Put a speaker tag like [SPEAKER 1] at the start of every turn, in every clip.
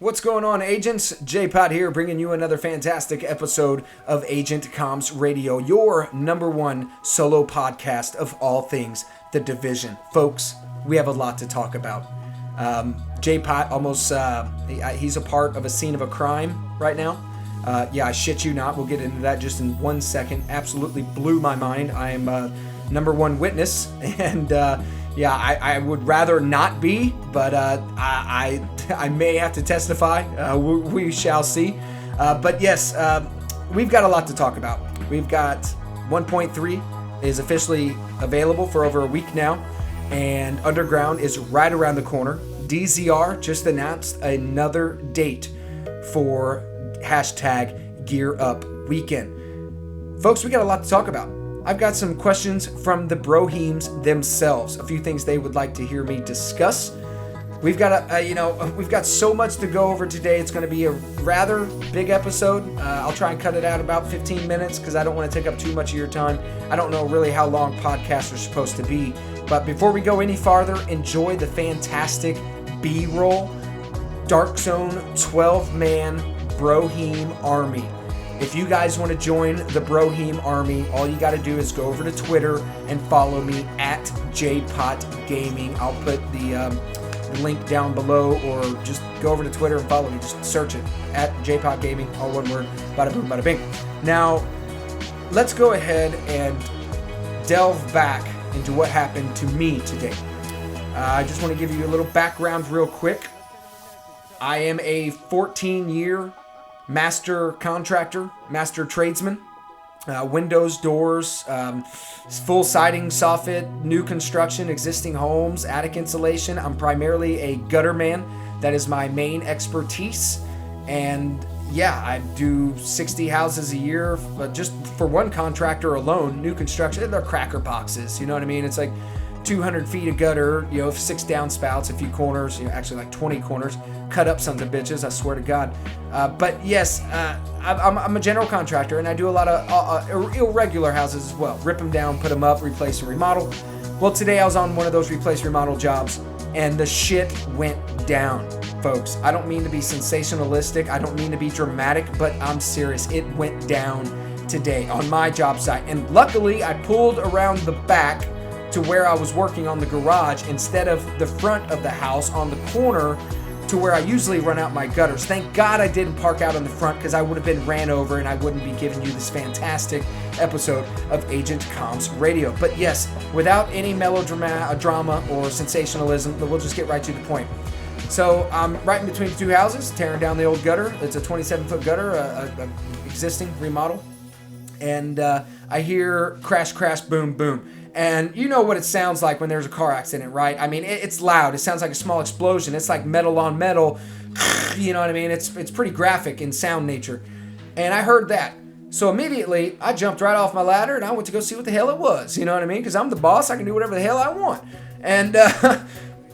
[SPEAKER 1] What's going on, agents? J-Pod here, bringing you another fantastic episode of Agent Comm's Radio, your number one solo podcast of all things The Division. Folks, we have a lot to talk about. J-Pod he's a part of a scene of a crime right now. I shit you not. We'll get into that just in 1 second. Absolutely blew my mind. I am number one witness, and I would rather not be, but I may have to testify. We shall see. But yes, we've got a lot to talk about. We've got 1.3 is officially available for over a week now, and Underground is right around the corner. DZR just announced another date for #GearUpWeekend. Folks, we got a lot to talk about. I've got some questions from the Broheems themselves, a few things they would like to hear me discuss. We've got we've got so much to go over today. It's going to be a rather big episode. I'll try and cut it out about 15 minutes because I don't want to take up too much of your time. I don't know really how long podcasts are supposed to be. But before we go any farther, enjoy the fantastic B-roll Dark Zone 12-man Broheem Army. If you guys want to join the Broheem Army, all you got to do is go over to Twitter and follow me at JPotGaming. I'll put the link down below, or just go over to Twitter and follow me. Just search it at JPotGaming, all one word, bada boom, bada bing. Now, let's go ahead and delve back into what happened to me today. I just want to give you a little background real quick. I am a 14-year master contractor, master tradesman, windows, doors, full siding, soffit, new construction, existing homes, attic insulation. I'm primarily a gutter man. That is my main expertise. And yeah, I do 60 houses a year, but just for one contractor alone, new construction. They're cracker boxes, you know what I mean? It's like 200 feet of gutter, 6 downspouts, a few corners, actually like 20 corners, cut up sons of bitches, I swear to God. But yes, I'm a general contractor, and I do a lot of irregular houses as well. Rip them down, put them up, replace and remodel. Well, today I was on one of those replace remodel jobs, and the shit went down, folks. I don't mean to be sensationalistic, I don't mean to be dramatic, but I'm serious. It went down today on my job site, and luckily I pulled around the back to where I was working on the garage instead of the front of the house on the corner to where I usually run out my gutters. Thank God I didn't park out on the front, because I would have been ran over and I wouldn't be giving you this fantastic episode of Agent Comm's Radio. But yes, without any drama or sensationalism, we'll just get right to the point. So I'm right in between the two houses, tearing down the old gutter. It's a 27-foot gutter, a existing remodel. And I hear crash, crash, boom, boom. And you know what it sounds like when there's a car accident, right? I mean, it's loud. It sounds like a small explosion. It's like metal on metal. You know what I mean? It's pretty graphic in sound nature. And I heard that. So immediately, I jumped right off my ladder and I went to go see what the hell it was. You know what I mean? Because I'm the boss. I can do whatever the hell I want. And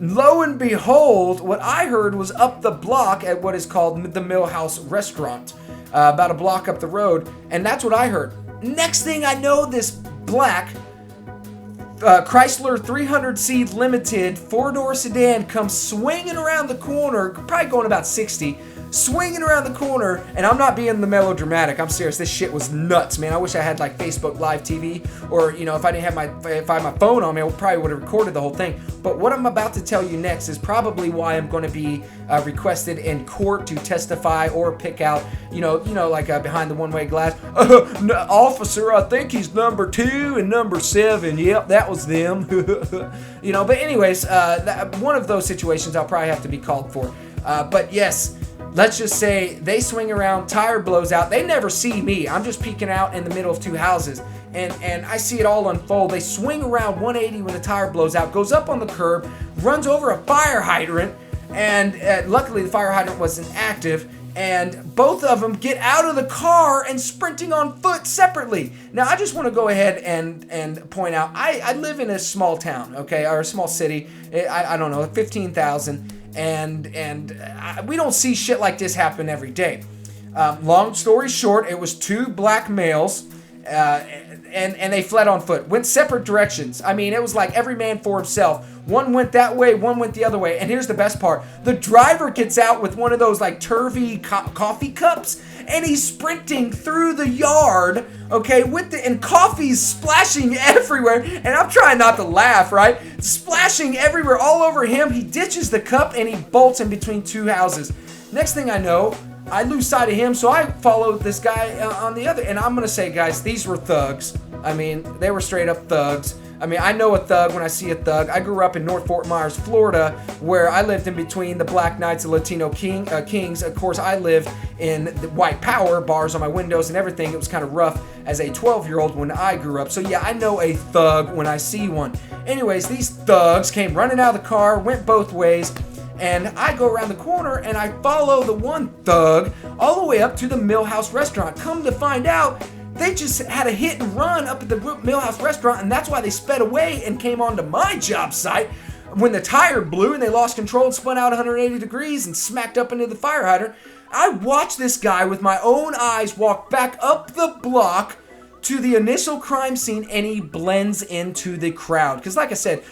[SPEAKER 1] lo and behold, what I heard was up the block at what is called the Millhouse Restaurant. About a block up the road. And that's what I heard. Next thing I know, this black Chrysler 300C Limited 4-door sedan comes swinging around the corner, probably going about 60, swinging around the corner, and I'm not being the melodramatic. I'm serious. This shit was nuts, man. I wish I had like Facebook Live TV, or if I had my phone on me, I probably would have recorded the whole thing. But what I'm about to tell you next is probably why I'm going to be requested in court to testify or pick out, like behind the one-way glass. Officer, I think he's number 2 and number 7. Yep, that was them. But anyways, one of those situations I'll probably have to be called for. But yes. Let's just say they swing around, tire blows out. They never see me. I'm just peeking out in the middle of two houses. And I see it all unfold. They swing around 180 when the tire blows out, goes up on the curb, runs over a fire hydrant, and luckily the fire hydrant wasn't active. And both of them get out of the car and sprinting on foot separately. Now, I just want to go ahead and point out, I live in a small town, okay, or a small city. I don't know, 15,000. And we don't see shit like this happen every day. Long story short, it was 2 black males, and they fled on foot, went separate directions. I mean, it was like every man for himself. One went that way, one went the other way. And here's the best part. The driver gets out with one of those like turvy coffee cups, and he's sprinting through the yard, okay, and coffee's splashing everywhere. And I'm trying not to laugh, right? Splashing everywhere, all over him. He ditches the cup and he bolts in between two houses. Next thing I know, I lose sight of him, so I followed this guy on the other. And I'm going to say, guys, these were thugs. I mean, they were straight up thugs. I mean, I know a thug when I see a thug. I grew up in North Fort Myers, Florida, where I lived in between the Black Knights and Latino Kings. Of course, I lived in the white power, bars on my windows and everything. It was kind of rough as a 12-year-old when I grew up. So yeah, I know a thug when I see one. Anyways, these thugs came running out of the car, went both ways. And I go around the corner and I follow the one thug all the way up to the Millhouse restaurant. Come to find out, they just had a hit and run up at the Millhouse restaurant, and that's why they sped away and came onto my job site when the tire blew and they lost control and spun out 180 degrees and smacked up into the fire hydrant. I watched this guy with my own eyes walk back up the block to the initial crime scene, and he blends into the crowd. Because like I said,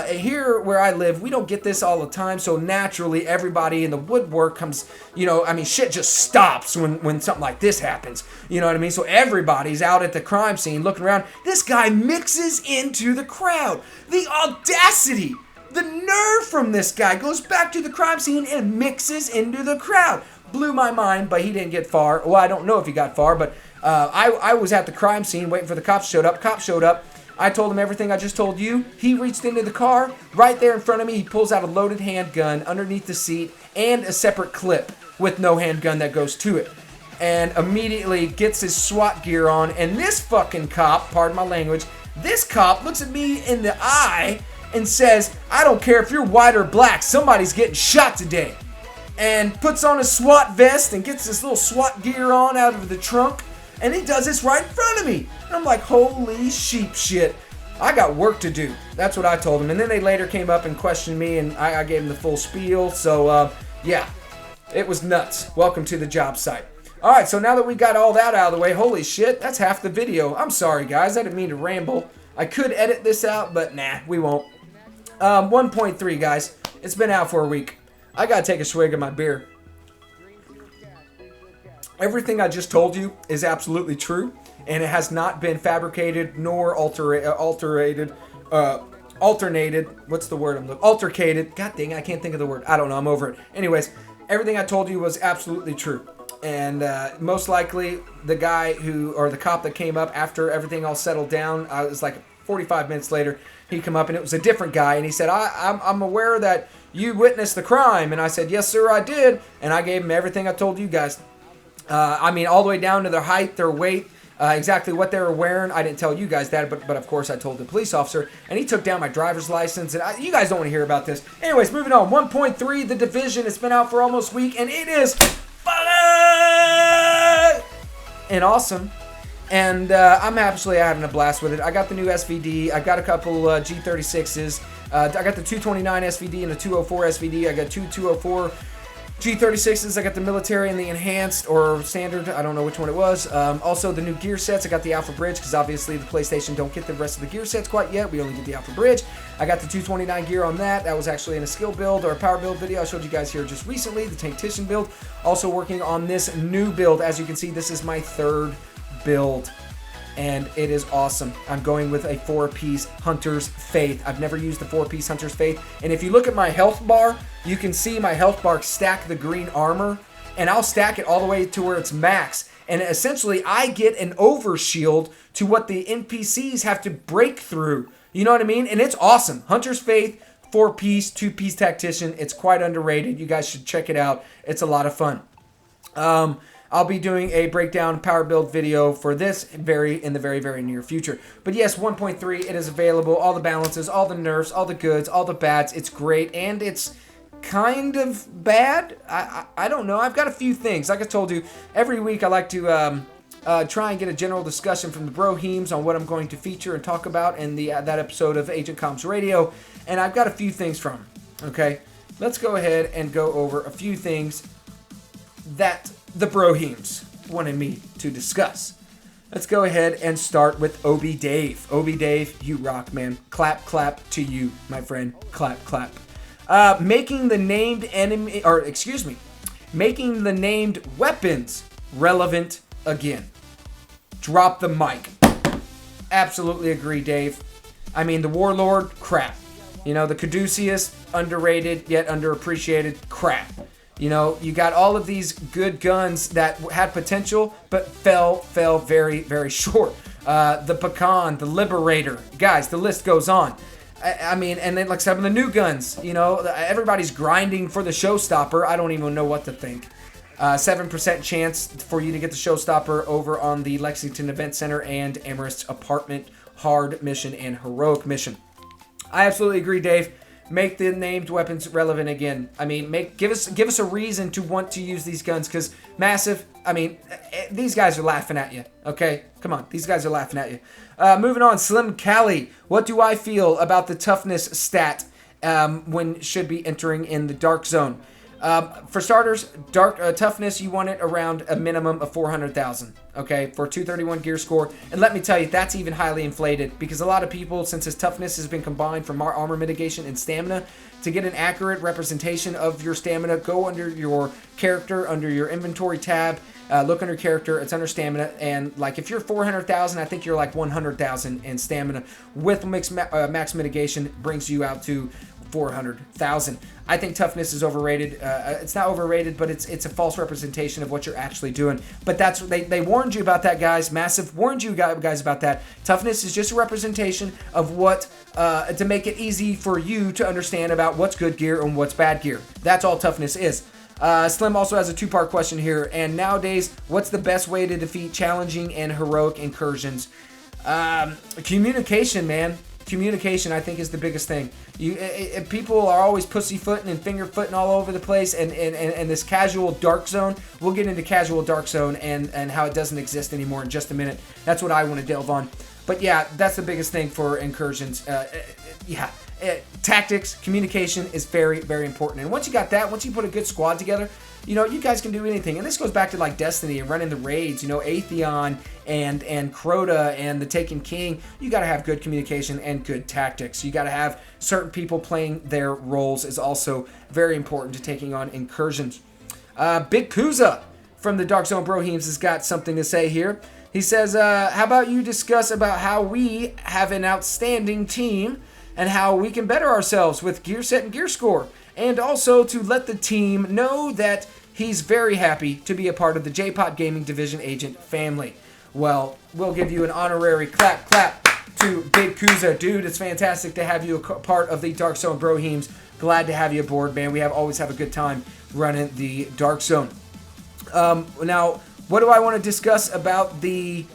[SPEAKER 1] here where I live, we don't get this all the time, so naturally everybody in the woodwork comes, shit just stops when something like this happens. You know what I mean? So everybody's out at the crime scene looking around. This guy mixes into the crowd. The audacity, the nerve from this guy goes back to the crime scene and mixes into the crowd. Blew my mind, but he didn't get far. Well, I don't know if he got far, but I was at the crime scene waiting for the cops showed up. Cops showed up. I told him everything I just told you. He reached into the car. Right there in front of me, he pulls out a loaded handgun underneath the seat and a separate clip with no handgun that goes to it. And immediately gets his SWAT gear on. And this fucking cop, pardon my language, this cop looks at me in the eye and says, "I don't care if you're white or black, somebody's getting shot today." And puts on a SWAT vest and gets this little SWAT gear on out of the trunk. And he does this right in front of me. And I'm like, holy sheep shit. I got work to do. That's what I told him. And then they later came up and questioned me, and I gave him the full spiel. So, yeah, it was nuts. Welcome to the job site. All right, so now that we got all that out of the way, holy shit, that's half the video. I'm sorry, guys. I didn't mean to ramble. I could edit this out, but nah, we won't. 1.3, guys. It's been out for a week. I got to take a swig of my beer. Everything I just told you is absolutely true, and it has not been fabricated nor alternated. What's the word I'm looking? Altercated. God dang, I can't think of the word. I don't know. I'm over it. Anyways, everything I told you was absolutely true, and most likely the guy or the cop that came up after everything all settled down, it was like 45 minutes later. He come up and it was a different guy, and he said, "I'm aware that you witnessed the crime," and I said, "Yes, sir, I did," and I gave him everything I told you guys. All the way down to their height, their weight, exactly what they were wearing. I didn't tell you guys that, but of course I told the police officer, and he took down my driver's license, and you guys don't want to hear about this. Anyways, moving on. 1.3, The Division. It's been out for almost a week, and it is fun and awesome. And I'm absolutely having a blast with it. I got the new SVD. I got a couple G36s. I got the 229 SVD and the 204 SVD. I got two 204 G36s. I got the military and the enhanced or standard. I don't know which one it was. Also, the new gear sets. I got the Alpha Bridge because obviously the PlayStation don't get the rest of the gear sets quite yet. We only get the Alpha Bridge. I got the 229 gear on that. That was actually in a skill build or a power build video I showed you guys here just recently. The Tanktician build. Also working on this new build. As you can see, this is my third build, and it is awesome. I'm going with a 4-piece Hunter's Faith. I've never used the 4-piece Hunter's Faith, and if you look at my health bar, you can see my health bar stack the green armor, and I'll stack it all the way to where it's max, and essentially I get an overshield to what the NPCs have to break through. You know what I mean? And it's awesome. Hunter's Faith, 4-piece, 2-piece Tactician. It's quite underrated. You guys should check it out. It's a lot of fun. I'll be doing a breakdown power build video for this in the very, very near future. But yes, 1.3, it is available. All the balances, all the nerfs, all the goods, all the bads. It's great, and it's kind of bad. I don't know. I've got a few things. Like I told you, every week I like to try and get a general discussion from the Broheems on what I'm going to feature and talk about in that episode of Agent Comm's Radio. And I've got a few things from them. Okay? Let's go ahead and go over a few things that the Broheems wanted me to discuss. Let's go ahead and start with Obi Dave. Obi Dave, you rock, man. Clap, clap to you, my friend. Clap, clap. Making the named enemy, or excuse me, making the named weapons relevant again. Drop the mic. Absolutely agree, Dave. I mean, the Warlord, crap. You know, the Caduceus, underrated yet underappreciated, crap. You know, you got all of these good guns that had potential, but fell very, very short. The Pecan, the Liberator. Guys, the list goes on. I mean, and then like some of the new guns, you know, everybody's grinding for the Showstopper. I don't even know what to think. 7% chance for you to get the Showstopper over on the Lexington Event Center and Amherst's Apartment Hard Mission and Heroic Mission. I absolutely agree, Dave. Make the named weapons relevant again. I mean, give us a reason to want to use these guns, because Massive, I mean, these guys are laughing at you, okay? Come on, these guys are laughing at you. Moving on, Slim Cali. What do I feel about the toughness stat when should be entering in the Dark Zone? For starters, toughness, you want it around a minimum of 400,000, okay, for 231 gear score. And let me tell you, that's even highly inflated, because a lot of people, since his toughness has been combined from armor mitigation and stamina, to get an accurate representation of your stamina, go under your character, under your inventory tab, look under character, it's under stamina, and like if you're 400,000, I think you're like 100,000 in stamina. With max mitigation, brings you out to 400,000. I think toughness is overrated. It's not overrated, but it's a false representation of what you're actually doing. But that's they warned you about that, guys. Massive warned you guys about that. Toughness is just a representation of what to make it easy for you to understand about what's good gear and what's bad gear. That's all toughness is. Slim also has a two-part question here. And nowadays, what's the best way to defeat challenging and heroic incursions? Communication, man. Communication, I think, is the biggest thing. People are always pussyfooting and fingerfooting all over the place, and this casual Dark Zone. We'll get into casual Dark Zone and how it doesn't exist anymore in just a minute. That's what I want to delve on. But yeah, that's the biggest thing for incursions. Tactics, communication is very, very important. And once you got that, once you put a good squad together, you know, you guys can do anything. And this goes back to like Destiny and running the raids, you know, Atheon and Crota and the Taken King. You got to have good communication and good tactics. You got to have certain people playing their roles is also very important to taking on incursions. Big Kuza from the Dark Zone Broheems has got something to say here. He says, how about you discuss about how we have an outstanding team and how we can better ourselves with gear set and gear score, and also to let the team know that he's very happy to be a part of the J-Pot Gaming Division Agent family. Well, we'll give you an honorary clap to Big Kuza. Dude, it's fantastic to have you a part of the Dark Zone Broheems. Glad to have you aboard, man. We always have a good time running the Dark Zone. Now, what do I want to discuss about the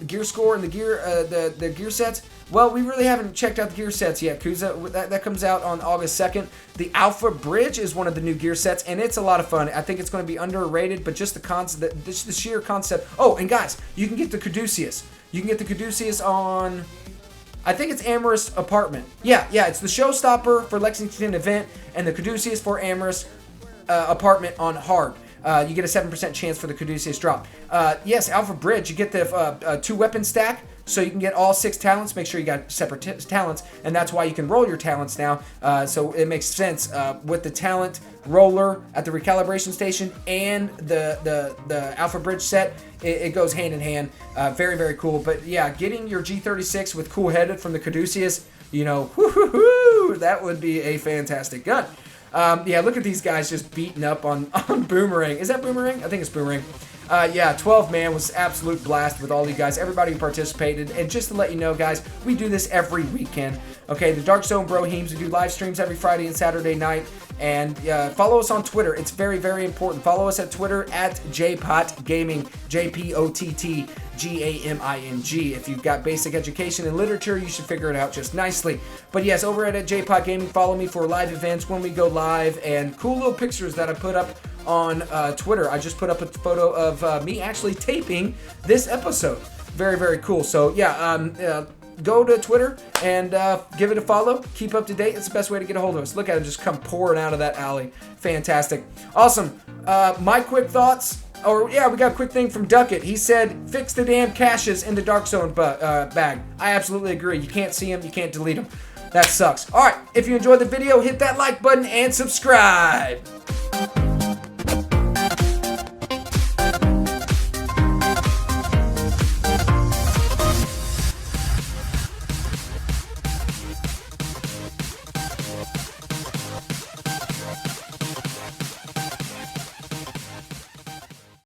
[SPEAKER 1] gear score and the gear sets? Well, we really haven't checked out the gear sets yet, Kuza. That comes out on August 2nd. The Alpha Bridge is one of the new gear sets, and it's a lot of fun. I think it's going to be underrated, but just the concept, just the sheer concept. Oh, and guys, you can get the Caduceus. You can get the Caduceus on, I think it's Amherst Apartment. Yeah, it's the Showstopper for Lexington Event, and the Caduceus for Amherst Apartment on Hard. You get a 7% chance for the Caduceus drop. Yes, Alpha Bridge, you get the 2-weapon stack, so you can get all 6 talents. Make sure you got separate talents, and that's why you can roll your talents now. So it makes sense with the talent roller at the recalibration station and the Alpha Bridge set. It goes hand in hand. Very, very cool. But yeah, getting your G36 with Cool Headed from the Caduceus, you know, that would be a fantastic gun. Yeah, look at these guys just beating up on Boomerang. Is that Boomerang? I think it's Boomerang. Yeah, 12 man was absolute blast with all you guys, everybody who participated. And just to let you know, guys, we do this every weekend. Okay, the Dark Zone Broheems, we do live streams every Friday and Saturday night. And follow us on Twitter. It's very, very important. Follow us at Twitter at JPOT Gaming, JPOTT GAMING. If you've got basic education in literature, you should figure it out just nicely. But yes, over at JPOT Gaming, follow me for live events when we go live and cool little pictures that I put up on Twitter. I just put up a photo of me actually taping this episode. Very, very cool. So yeah, go to Twitter and give it a follow. Keep up to date. It's the best way to get a hold of us. Look at him just come pouring out of that alley. Fantastic. Awesome. My quick thoughts. Or yeah, we got a quick thing from Duckett. He said, fix the damn caches in the Dark Zone bag. I absolutely agree. You can't see them, you can't delete them. That sucks. All right, if you enjoyed the video, hit that like button and subscribe.